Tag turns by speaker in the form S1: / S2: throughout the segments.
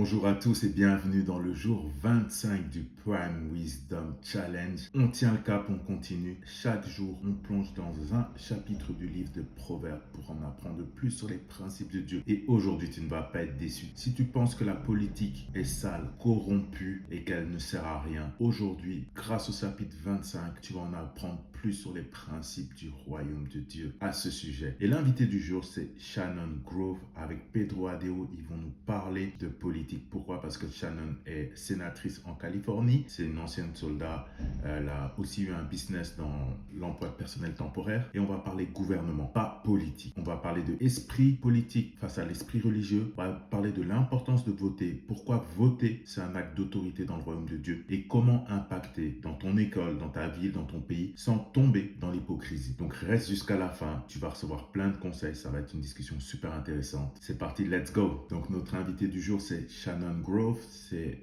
S1: Bonjour à tous et bienvenue dans le jour 25 du Prime Wisdom Challenge. On tient le cap, on continue. Chaque jour, on plonge dans un chapitre du livre de Proverbes pour en apprendre plus sur les principes de Dieu. Et aujourd'hui, tu ne vas pas être déçu. Si tu penses que la politique est sale, corrompue et qu'elle ne sert à rien, aujourd'hui, grâce au chapitre 25, tu vas en apprendre plus sur les principes du royaume de Dieu à ce sujet. Et l'invité du jour, c'est Shannon Grove avec Pedro Adeo. Ils vont nous parler de politique. Pourquoi? Parce que Shannon est sénatrice en Californie. C'est une ancienne soldat. Elle a aussi eu un business dans l'emploi personnel temporaire. Et on va parler gouvernement, pas politique. On va parler de esprit politique face à l'esprit religieux. On va parler de l'importance de voter. Pourquoi voter, c'est un acte d'autorité dans le royaume de Dieu. Et comment impacter dans ton école, dans ta ville, dans ton pays, sans tomber dans l'hypocrisie. Donc reste jusqu'à la fin. Tu vas recevoir plein de conseils. Ça va être une discussion super intéressante. C'est parti, let's go. Donc notre invité du jour, c'est Shannon Grove.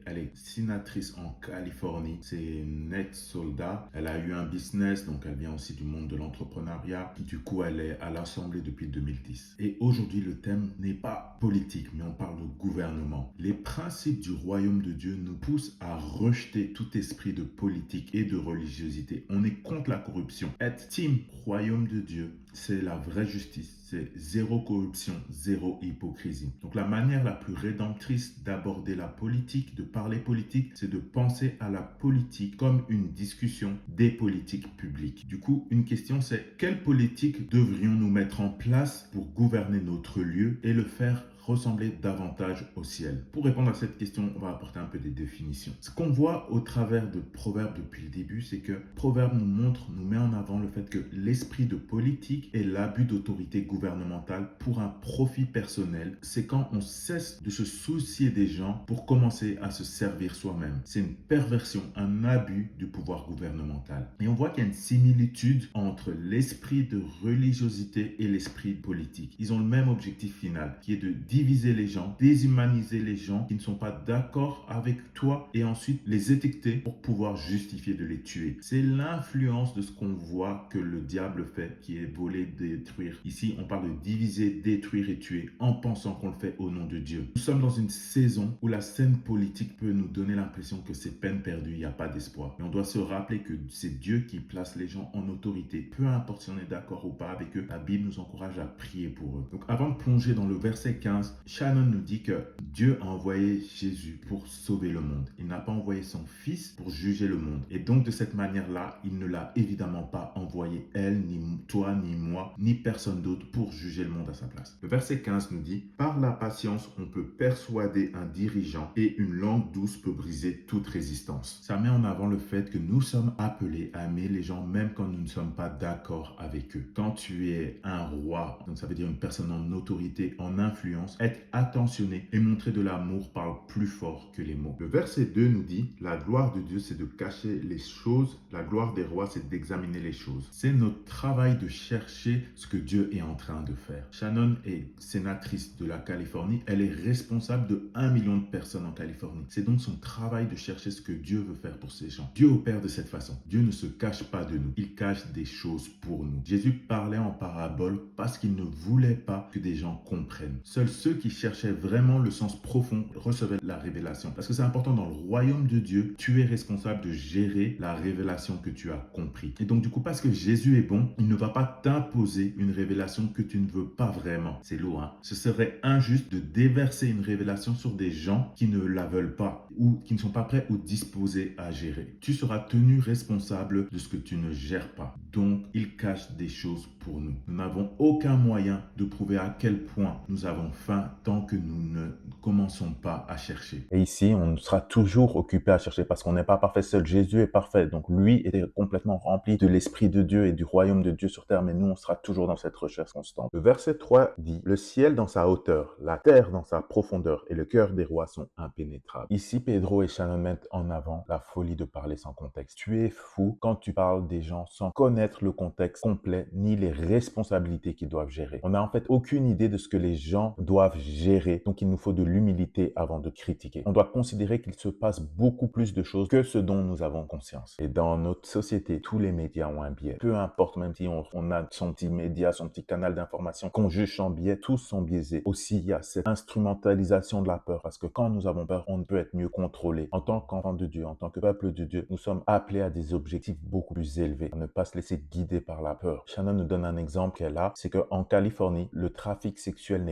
S1: Elle est sénatrice en Californie. C'est une ex-soldat. Elle a eu un business, donc elle vient aussi du monde de l'entrepreneuriat. Du coup, elle est à l'Assemblée depuis 2010. Et aujourd'hui, le thème n'est pas politique, mais on parle de gouvernement. Les principes du royaume de Dieu nous poussent à rejeter tout esprit de politique et de religiosité. On est contre la corruption. Être team royaume de Dieu, c'est la vraie justice. C'est zéro corruption, zéro hypocrisie. Donc la manière la plus rédemptrice d'aborder la politique, de parler politique, c'est de penser à la politique comme une discussion des politiques publiques. Du coup, une question c'est: quelle politique devrions-nous mettre en place pour gouverner notre lieu et le faire ressembler davantage au ciel? Pour répondre à cette question, on va apporter un peu des définitions. Ce qu'on voit au travers de Proverbes depuis le début, c'est que Proverbes nous met en avant le fait que l'esprit de politique et l'abus d'autorité gouvernementale pour un profit personnel, c'est quand on cesse de se soucier des gens pour commencer à se servir soi-même. C'est une perversion, un abus du pouvoir gouvernemental. Et on voit qu'il y a une similitude entre l'esprit de religiosité et l'esprit politique. Ils ont le même objectif final, qui est de diviser les gens, déshumaniser les gens qui ne sont pas d'accord avec toi et ensuite les étiqueter pour pouvoir justifier de les tuer. C'est l'influence de ce qu'on voit que le diable fait, qui est voler, détruire. Ici, on parle de diviser, détruire et tuer en pensant qu'on le fait au nom de Dieu. Nous sommes dans une saison où la scène politique peut nous donner l'impression que c'est peine perdue, il n'y a pas d'espoir. Et on doit se rappeler que c'est Dieu qui place les gens en autorité. Peu importe si on est d'accord ou pas avec eux, la Bible nous encourage à prier pour eux. Donc avant de plonger dans le verset 15, Shannon nous dit que Dieu a envoyé Jésus pour sauver le monde. Il n'a pas envoyé son fils pour juger le monde. Et donc de cette manière-là, il ne l'a évidemment pas envoyé elle, ni toi, ni moi, ni personne d'autre pour juger le monde à sa place. Le verset 15 nous dit: par la patience, on peut persuader un dirigeant et une langue douce peut briser toute résistance. Ça met en avant le fait que nous sommes appelés à aimer les gens même quand nous ne sommes pas d'accord avec eux. Quand tu es un roi, donc ça veut dire une personne en autorité, en influence, être attentionné et montrer de l'amour parle plus fort que les mots. Le verset 2 nous dit: la gloire de Dieu, c'est de cacher les choses. La gloire des rois, c'est d'examiner les choses. C'est notre travail de chercher ce que Dieu est en train de faire. Shannon est sénatrice de la Californie. Elle est responsable de 1 million de personnes en Californie. C'est donc son travail de chercher ce que Dieu veut faire pour ces gens. Dieu opère de cette façon. Dieu ne se cache pas de nous. Il cache des choses pour nous. Jésus parlait en parabole parce qu'il ne voulait pas que des gens comprennent. Seuls ceux qui cherchaient vraiment le sens profond recevaient la révélation. Parce que c'est important, dans le royaume de Dieu, tu es responsable de gérer la révélation que tu as compris. Et donc du coup, parce que Jésus est bon, il ne va pas t'imposer une révélation que tu ne veux pas vraiment. C'est lourd, hein? Ce serait injuste de déverser une révélation sur des gens qui ne la veulent pas ou qui ne sont pas prêts ou disposés à gérer. Tu seras tenu responsable de ce que tu ne gères pas. Donc, il cache des choses pour nous. Nous n'avons aucun moyen de prouver à quel point nous avons faim tant que nous ne commençons pas à chercher.
S2: Et ici, on sera toujours occupé à chercher parce qu'on n'est pas parfait. Seul Jésus est parfait. Donc lui était complètement rempli de l'Esprit de Dieu et du royaume de Dieu sur terre. Mais nous, on sera toujours dans cette recherche constante. Le verset 3 dit: le ciel dans sa hauteur, la terre dans sa profondeur et le cœur des rois sont impénétrables. Ici, Pedro et Shannon mettent en avant la folie de parler sans contexte. Tu es fou quand tu parles des gens sans connaître le contexte complet ni les responsabilités qu'ils doivent gérer. On n'a en fait aucune idée de ce que les gens doivent doivent gérer. Donc, il nous faut de l'humilité avant de critiquer. On doit considérer qu'il se passe beaucoup plus de choses que ce dont nous avons conscience. Et dans notre société, tous les médias ont un biais. Peu importe, même si on a son petit média, son petit canal d'information qu'on juge en biais, tous sont biaisés. Aussi, il y a cette instrumentalisation de la peur, parce que quand nous avons peur, on ne peut être mieux contrôlé. En tant qu'enfant de Dieu, en tant que peuple de Dieu, nous sommes appelés à des objectifs beaucoup plus élevés, à ne pas se laisser guider par la peur. Shannon nous donne un exemple qu'elle a, c'est qu'en Californie, le trafic sexuel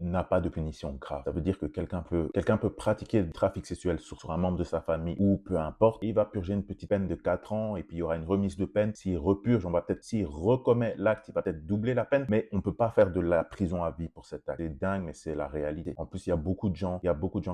S2: n'a pas de punition grave. Ça veut dire que quelqu'un peut pratiquer le trafic sexuel sur un membre de sa famille ou peu importe, et il va purger une petite peine de 4 ans et puis il y aura une remise de peine. S'il repurge, s'il recommet l'acte, il va peut-être doubler la peine, mais on ne peut pas faire de la prison à vie pour cet acte. C'est dingue, mais c'est la réalité. En plus, il y a beaucoup de gens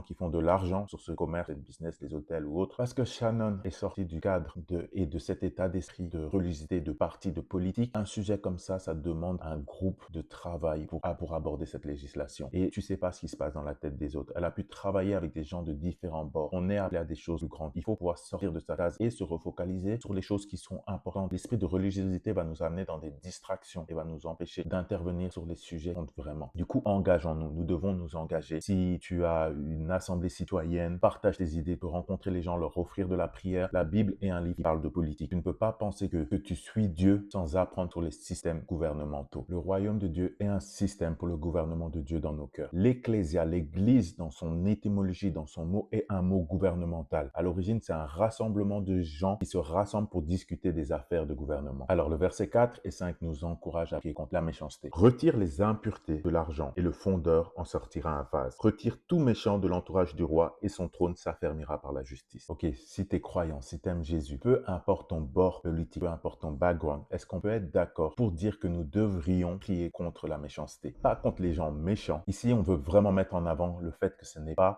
S2: qui font de l'argent sur ce commerce, ce business, les hôtels ou autres, parce que Shannon est sorti du cadre de cet état d'esprit de religiosité, de parti, de politique. Un sujet comme ça demande un groupe de travail pour aborder cette législation. Et tu sais pas ce qui se passe dans la tête des autres. Elle a pu travailler avec des gens de différents bords. On est appelé à des choses plus grandes. Il faut pouvoir sortir de sa case et se refocaliser sur les choses qui sont importantes. L'esprit de religiosité va nous amener dans des distractions et va nous empêcher d'intervenir sur les sujets qui comptent vraiment. Du coup, engageons-nous. Nous devons nous engager. Si tu as une assemblée citoyenne, partage tes idées, peux rencontrer les gens, leur offrir de la prière. La Bible est un livre qui parle de politique. Tu ne peux pas penser que tu suis Dieu sans apprendre sur les systèmes gouvernementaux. Le royaume de Dieu est un système pour le gouvernement de Dieu dans nos cœurs. L'ecclésia, l'église, dans son étymologie, dans son mot, est un mot gouvernemental. À l'origine, c'est un rassemblement de gens qui se rassemblent pour discuter des affaires de gouvernement. Alors, le verset 4 et 5 nous encourage à prier contre la méchanceté. Retire les impuretés de l'argent et le fondeur en sortira un vase. Retire tout méchant de l'entourage du roi et son trône s'affermira par la justice. Ok, si tu es croyant, si tu aimes Jésus, peu importe ton bord politique, peu importe ton background, est-ce qu'on peut être d'accord pour dire que nous devrions prier contre la méchanceté? Pas contre les gens méchants. Ici, on veut vraiment mettre en avant le fait que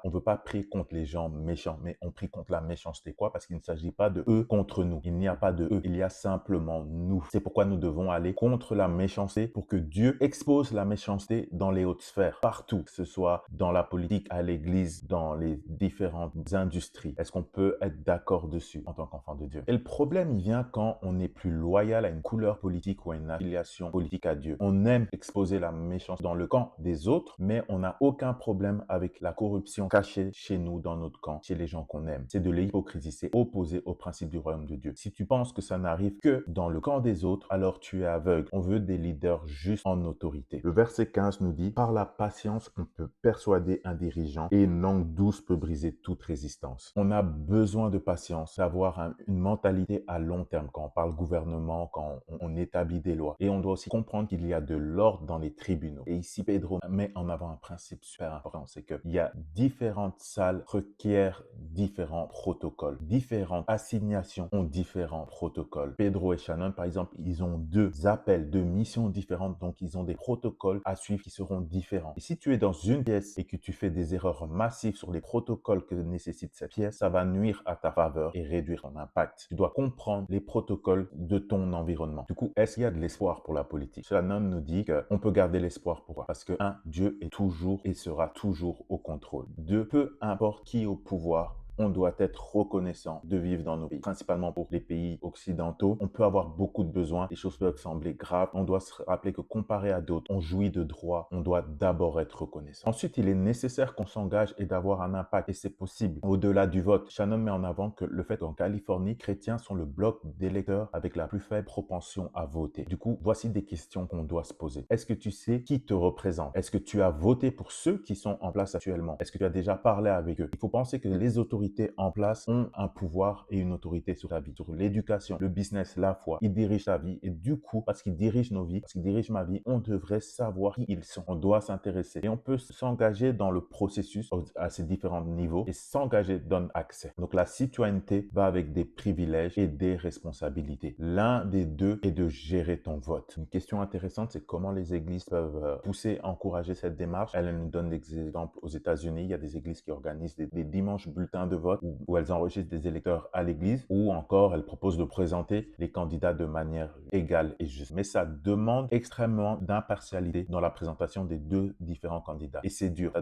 S2: on veut pas prier contre les gens méchants, mais on prie contre la méchanceté. Quoi? Parce qu'il ne s'agit pas de eux contre nous. Il n'y a pas de eux, il y a simplement nous. C'est pourquoi nous devons aller contre la méchanceté pour que Dieu expose la méchanceté dans les hautes sphères, partout, que ce soit dans la politique, à l'église, dans les différentes industries. Est-ce qu'on peut être d'accord dessus en tant qu'enfant de Dieu? Et le problème, il vient quand on n'est plus loyal à une couleur politique ou à une affiliation politique à Dieu. On aime exposer la méchanceté dans le camp des autres, mais on n'a aucun problème avec la corruption cachée chez nous, dans notre camp, chez les gens qu'on aime. C'est de l'hypocrisie, c'est opposé au principe du royaume de Dieu. Si tu penses que ça n'arrive que dans le camp des autres, alors tu es aveugle. On veut des leaders justes en autorité. Le verset 15 nous dit, par la patience, on peut persuader un dirigeant et une langue douce peut briser toute résistance. On a besoin de patience, d'avoir une mentalité à long terme quand on parle gouvernement, quand on établit des lois. Et on doit aussi comprendre qu'il y a de l'ordre dans les tribunaux. Et ici, Pedro met en avant un principe super important, c'est qu'il y a différentes salles requièrent différents protocoles. Différentes assignations ont différents protocoles. Pedro et Shannon, par exemple, ils ont 2 appels, 2 missions différentes, donc ils ont des protocoles à suivre qui seront différents. Et si tu es dans une pièce et que tu fais des erreurs massives sur les protocoles que nécessite cette pièce, ça va nuire à ta faveur et réduire ton impact. Tu dois comprendre les protocoles de ton environnement. Du coup, est-ce qu'il y a de l'espoir pour la politique? Shannon nous dit qu'on peut garder l'espoir. Pourquoi? Parce que Dieu est toujours et sera toujours au contrôle. Peu importe qui est au pouvoir, on doit être reconnaissant de vivre dans nos pays, principalement pour les pays occidentaux. On peut avoir beaucoup de besoins, les choses peuvent sembler graves. On doit se rappeler que comparé à d'autres, on jouit de droits, on doit d'abord être reconnaissant. Ensuite, il est nécessaire qu'on s'engage et d'avoir un impact, et c'est possible. Au-delà du vote, Shannon met en avant que le fait qu'en Californie, chrétiens sont le bloc d'électeurs avec la plus faible propension à voter. Du coup, voici des questions qu'on doit se poser. Est-ce que tu sais qui te représente? Est-ce que tu as voté pour ceux qui sont en place actuellement? Est-ce que tu as déjà parlé avec eux? Il faut penser que les autorités en place ont un pouvoir et une autorité sur ta vie, sur l'éducation, le business, la foi. Ils dirigent ta vie et du coup, parce qu'ils dirigent nos vies, parce qu'ils dirigent ma vie, on devrait savoir qui ils sont. On doit s'intéresser et on peut s'engager dans le processus à ces différents niveaux et s'engager donne accès. Donc la citoyenneté va avec des privilèges et des responsabilités. L'un des deux est de gérer ton vote. Une question intéressante, c'est comment les églises peuvent pousser, encourager cette démarche. Elle nous donne des exemples aux États-Unis. Il y a des églises qui organisent des dimanches bulletins de vote où elles enregistrent des électeurs à l'église, ou encore elles proposent de présenter les candidats de manière égale et juste. Mais ça demande extrêmement d'impartialité dans la présentation des deux différents candidats. Et c'est dur.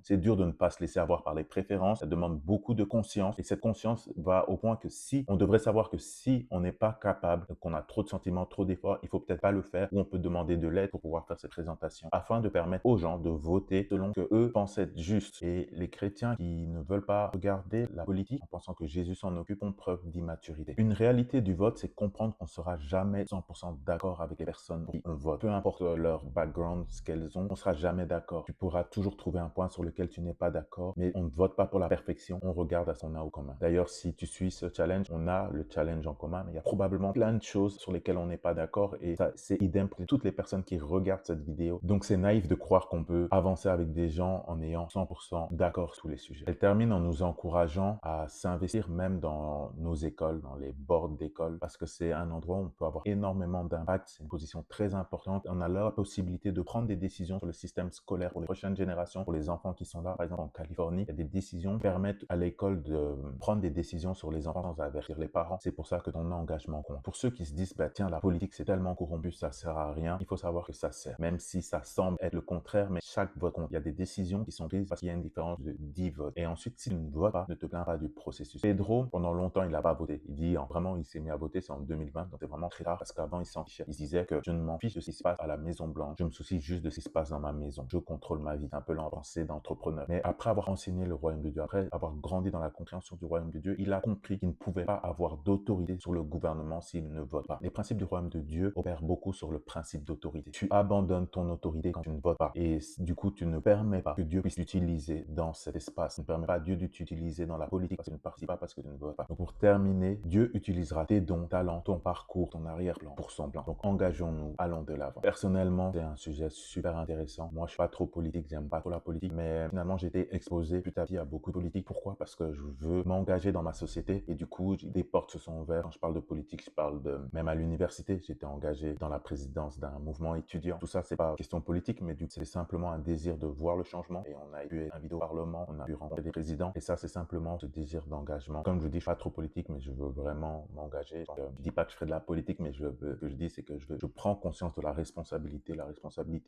S2: C'est dur de ne pas se laisser avoir par les préférences. Ça demande beaucoup de conscience. Et cette conscience va au point que on devrait savoir que si on n'est pas capable, qu'on a trop de sentiments, trop d'efforts, il faut peut-être pas le faire, ou on peut demander de l'aide pour pouvoir faire cette présentation, afin de permettre aux gens de voter selon ce que eux pensent être juste. Et les chrétiens qui ne veulent pas regarder la politique en pensant que Jésus s'en occupe ont preuve d'immaturité. Une réalité du vote, c'est comprendre qu'on sera jamais 100% d'accord avec les personnes pour qui on vote. Peu importe leur background, ce qu'elles ont, on sera jamais d'accord. Tu pourras toujours trouver un point sur lequel tu n'es pas d'accord, mais on ne vote pas pour la perfection, on regarde à ce qu'on a au commun. D'ailleurs, si tu suis ce challenge, on a le challenge en commun, mais il y a probablement plein de choses sur lesquelles on n'est pas d'accord, et ça, c'est idem pour toutes les personnes qui regardent cette vidéo. Donc c'est naïf de croire qu'on peut avancer avec des gens en ayant 100% d'accord sur tous les sujets. Elle termine en nous encourageant à s'investir même dans nos écoles, dans les boards d'école, parce que c'est un endroit où on peut avoir énormément d'impact. C'est une position très importante. On a la possibilité de prendre des décisions sur le système scolaire pour les prochaines générations, pour les enfants qui sont là. Par exemple, en Californie, il y a des décisions qui permettent à l'école de prendre des décisions sur les enfants sans avertir les parents. C'est pour ça que ton engagement compte. Pour ceux qui se disent, bah, tiens, la politique, c'est tellement corrompu, ça sert à rien, il faut savoir que ça sert. Même si ça semble être le contraire, mais chaque vote compte. Il y a des décisions qui sont prises parce qu'il y a une différence de 10 votes. Et ensuite, si tu ne votes pas, ne te plains pas du processus. Pedro, pendant longtemps, il n'a pas voté. Il dit, vraiment, il s'est mis à voter, c'est en 2020, donc c'est vraiment très rare parce qu'avant, il s'en fichait. Il disait que je ne m'en fiche de ce qui se passe à la Maison Blanche. Je me soucie juste de ce qui se passe dans ma maison. Je contrôle ma vie. C'est un peu l'avancée d'entrepreneur. Mais après avoir enseigné le royaume de Dieu, après avoir grandi dans la compréhension du royaume de Dieu, il a compris qu'il ne pouvait pas avoir d'autorité sur le gouvernement s'il ne vote pas. Les principes du royaume de Dieu opèrent beaucoup sur le principe d'autorité. Tu abandonnes ton autorité quand tu ne votes pas. Et du coup, tu ne permets pas que Dieu puisse t'utiliser dans cet espace. Tu ne permets pas à Dieu de t'utiliser dans la politique parce que tu ne participes pas, parce que tu ne votes pas. Donc pour terminer, Dieu utilisera tes dons, talents, ton parcours, ton arrière-plan pour son plan. Donc engageons-nous, allons de l'avant. Personnellement, c'est un sujet super intéressant. Moi, je suis pas trop politique, j'aime pas trop la politique, mais finalement, j'ai été exposé petit à petit à beaucoup de politique. Pourquoi? Parce que je veux m'engager dans ma société et du coup, des portes se sont ouvertes. Quand je parle de politique, je parle de même à l'université, j'étais engagé dans la présidence d'un mouvement étudiant. Tout ça, c'est pas question politique, mais c'est simplement un désir de voir le changement, et on a pu inviter au Parlement, on a pu rencontrer des présidents, et ça, c'est simplement ce désir d'engagement. Comme je dis, je suis pas trop politique, mais je veux vraiment m'engager. Je dis pas que je ferai de la politique, mais ce que je dis, c'est que je prends conscience de la responsabilité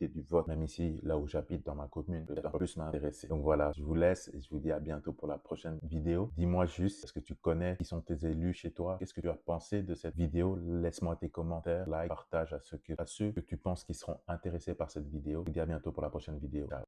S2: du vote, même ici, là où j'habite dans ma commune, peut-être un peu plus m'intéresser. Donc voilà, je vous laisse et je vous dis à bientôt pour la prochaine vidéo. Dis-moi juste, est-ce que tu connais qui sont tes élus chez toi? Qu'est-ce que tu as pensé de cette vidéo? Laisse-moi tes commentaires, like, partage à ceux que tu penses qui seront intéressés par cette vidéo. Je vous dis à bientôt pour la prochaine vidéo. Ciao.